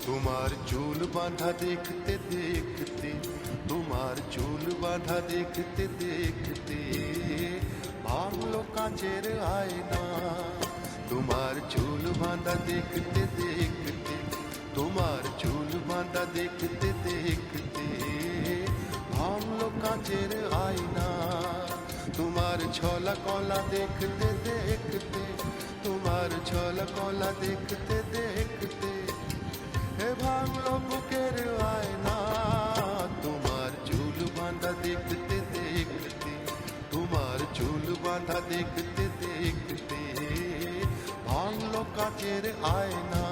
তোমার চুল বাঁধা দেখতে দেখতে, তোমার চুল বাঁধা দেখতে দেখতে ভাঙলো কাঁচের আয়না। তোমার চুল বাঁধা দেখতে দেখতে, তোমার চুল বাঁধা দেখতে দেখতে ভাঙলো কাঁচের আয়না। তোমার ছলা কলা দেখতে দেখতে, তোমার ছলা কলা দেখতে দেখতে হে ভাঙলো বুকের আয়না। তোমার চুল বাঁধা দেখতে দেখতে, তোমার চুল বাঁধা দেখতে দেখতে ভাঙলো কাচের আয়না।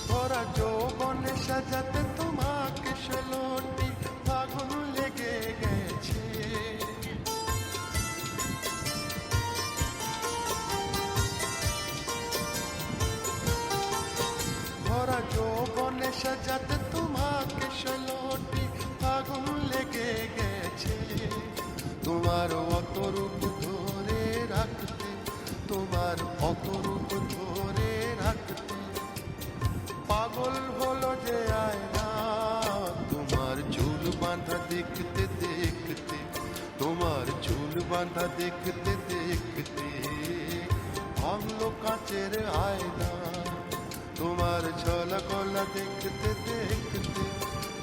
ভরা যৌবনে সাজাতে তোমাকে 16টি ফাগুন লেগে গেছে। ভরা যৌবনে সাজাতে তোমাকে 16টি ফাগুন লেগে গেছে। তোমার অত রূপ ধরে রাখতে, তোমার অত রূপ ধরে রাখতে পাগল হলো যে আয়না। তোমার চুল বাঁধা দেখতে দেখতে, তোমার চুল বাঁধা দেখতে দেখতে ভাঙলো কাচের আয়না। তোমার ছলা কলা দেখতে দেখতে,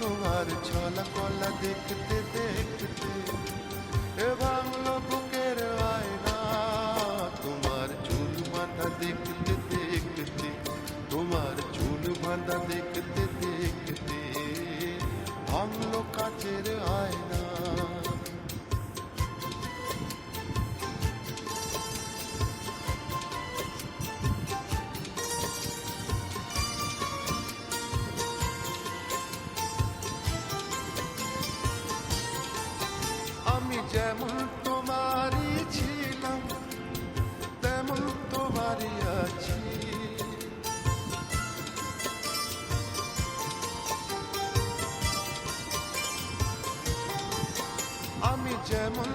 তোমার ছলা কলা দেখতে দেখতে এ ভাঙলো বুকের আয়না। তোমার চুল বাঁধা দেখতে দেখতে, তোমার চুল বাঁধা দেখতে দেখতে ভাঙলো কাচের আয়না। আমি যেমন তোমারই ছিলাম তেমন তোমারই আছি। আমি যেমন